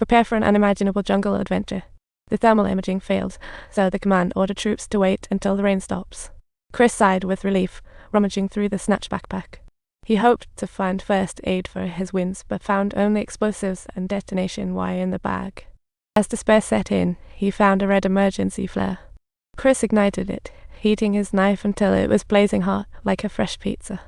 Prepare for an unimaginable jungle adventure. The thermal imaging failed, so the command ordered troops to wait until the rain stops. Chris sighed with relief, rummaging through the snatch backpack. He hoped to find first aid for his wounds, but found only explosives and detonation wire in the bag. As despair set in, he found a red emergency flare. Chris ignited it, heating his knife until it was blazing hot, like a fresh pizza.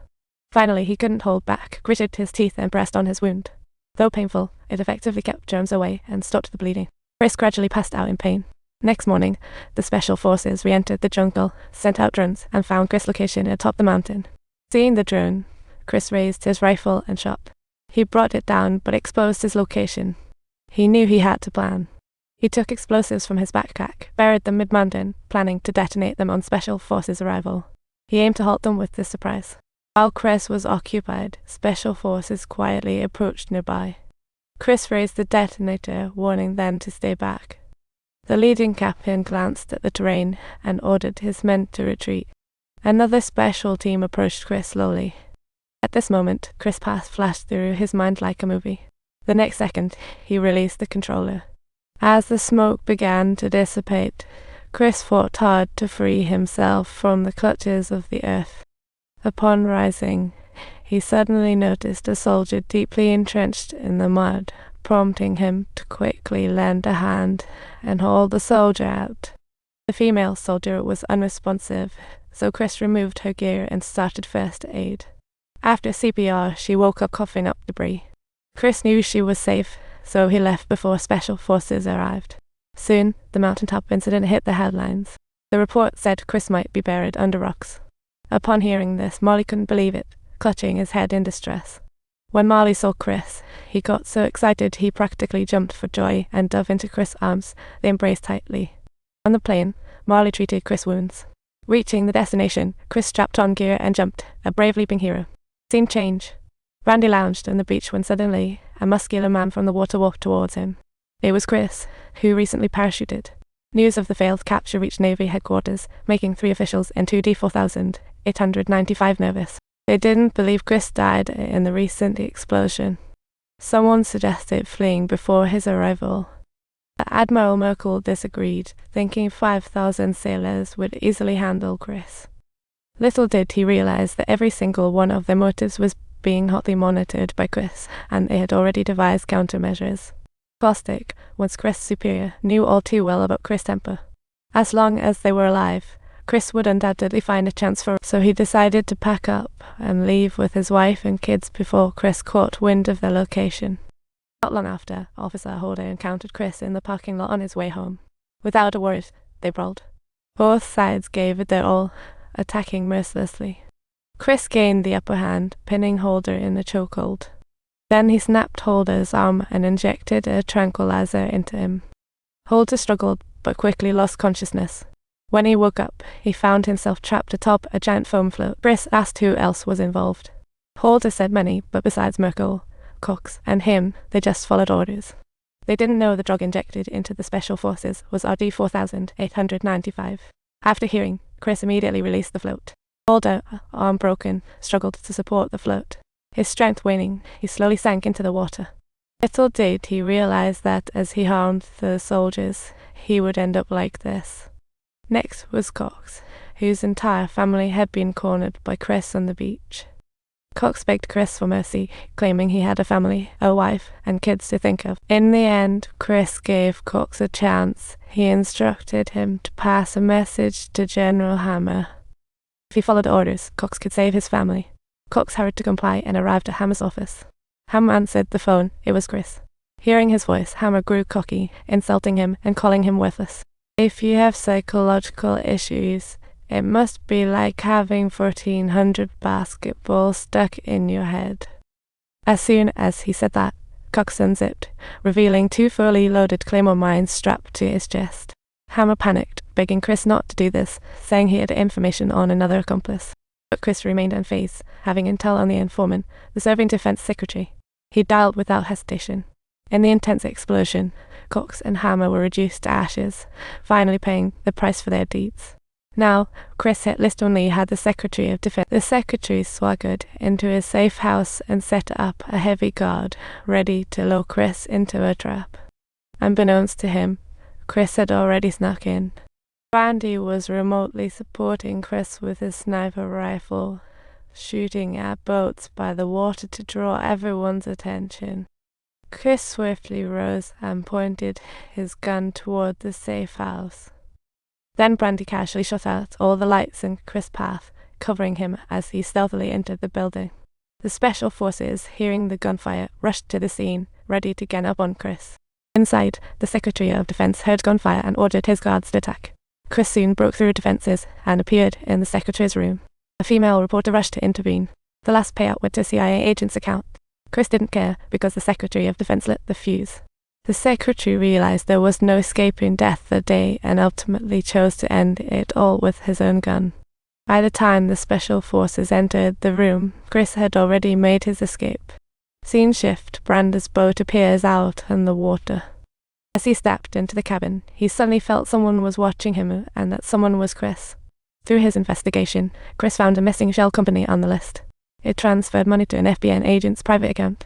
Finally, he couldn't hold back, gritted his teeth and pressed on his wound. Though painful, it effectively kept germs away and stopped the bleeding. Chris gradually passed out in pain. Next morning, the special forces re-entered the jungle, sent out drones, and found Chris' location atop the mountain. Seeing the drone, Chris raised his rifle and shot. He brought it down but exposed his location. He knew he had to plan. He took explosives from his backpack, buried them mid-mountain, planning to detonate them on Special Forces' arrival. He aimed to halt them with this surprise. While Chris was occupied, Special Forces quietly approached nearby. Chris raised the detonator, warning them to stay back. The leading captain glanced at the terrain and ordered his men to retreat. Another special team approached Chris slowly. At this moment, Chris' path flashed through his mind like a movie. The next second, he released the controller. As the smoke began to dissipate, Chris fought hard to free himself from the clutches of the earth. Upon rising, he suddenly noticed a soldier deeply entrenched in the mud, prompting him to quickly lend a hand and haul the soldier out. The female soldier was unresponsive, so Chris removed her gear and started first aid. After CPR, she woke up coughing up debris. Chris knew she was safe, so he left before Special Forces arrived. Soon, the mountaintop incident hit the headlines. The report said Chris might be buried under rocks. Upon hearing this, Marley couldn't believe it, clutching his head in distress. When Marley saw Chris, he got so excited he practically jumped for joy and dove into Chris' arms. They embraced tightly. On the plane, Marley treated Chris' wounds. Reaching the destination, Chris strapped on gear and jumped, a brave leaping hero. Scene change. Randy lounged on the beach when suddenly a muscular man from the water walked towards him. It was Chris, who recently parachuted. News of the failed capture reached Navy headquarters, making 3 officials and 2 D-4895 nervous. They didn't believe Chris died in the recent explosion. Someone suggested fleeing before his arrival. Admiral Merkel disagreed, thinking 5,000 sailors would easily handle Chris. Little did he realize that every single one of their motives was being hotly monitored by Chris, and they had already devised countermeasures. Caustic, once Chris' superior, knew all too well about Chris' temper. As long as they were alive, Chris would undoubtedly find a chance so he decided to pack up and leave with his wife and kids before Chris caught wind of their location. Not long after, Officer Holder encountered Chris in the parking lot on his way home. Without a word, they brawled. Both sides gave it their all, attacking mercilessly. Chris gained the upper hand, pinning Holder in a chokehold. Then he snapped Holder's arm and injected a tranquilizer into him. Holder struggled, but quickly lost consciousness. When he woke up, he found himself trapped atop a giant foam float. Chris asked who else was involved. Holder said many, but besides Merkel, Cox, and him, they just followed orders. They didn't know the drug injected into the Special Forces was RD-4895. After hearing, Chris immediately released the float. Holder, arm broken, struggled to support the float. His strength waning, he slowly sank into the water. Little did he realize that as he harmed the soldiers, he would end up like this. Next was Cox, whose entire family had been cornered by Chris on the beach. Cox begged Chris for mercy, claiming he had a family, a wife, and kids to think of. In the end, Chris gave Cox a chance. He instructed him to pass a message to General Hammer. If he followed orders, Cox could save his family. Cox hurried to comply and arrived at Hammer's office. Hammer answered the phone. It was Chris. Hearing his voice, Hammer grew cocky, insulting him and calling him worthless. If you have psychological issues, it must be like having 1,400 basketballs stuck in your head. As soon as he said that, Cox unzipped, revealing 2 fully loaded Claymore mines strapped to his chest. Hammer panicked, begging Chris not to do this, saying he had information on another accomplice. But Chris remained unfazed, having intel on the informant, the serving defense secretary. He dialed without hesitation. In the intense explosion, Cox and Hammer were reduced to ashes, finally paying the price for their deeds. Now, Chris hit list only had the Secretary of Defense. The Secretary swaggered into his safe house and set up a heavy guard, ready to lure Chris into a trap. Unbeknownst to him, Chris had already snuck in. Brandy was remotely supporting Chris with his sniper rifle, shooting at boats by the water to draw everyone's attention. Chris swiftly rose and pointed his gun toward the safe house. Then Brandy casually shut out all the lights in Chris' path, covering him as he stealthily entered the building. The special forces, hearing the gunfire, rushed to the scene, ready to gang up on Chris. Inside, the Secretary of Defense heard gunfire and ordered his guards to attack. Chris soon broke through defenses and appeared in the Secretary's room. A female reporter rushed to intervene. The last payout went to a CIA agent's account. Chris didn't care because the Secretary of Defense lit the fuse. The Secretary realized there was no escaping death that day and ultimately chose to end it all with his own gun. By the time the special forces entered the room, Chris had already made his escape. Scene shift, Brandy's boat appears out in the water. As he stepped into the cabin, he suddenly felt someone was watching him and that someone was Chris. Through his investigation, Chris found a missing shell company on the list. It transferred money to an FBI agent's private account.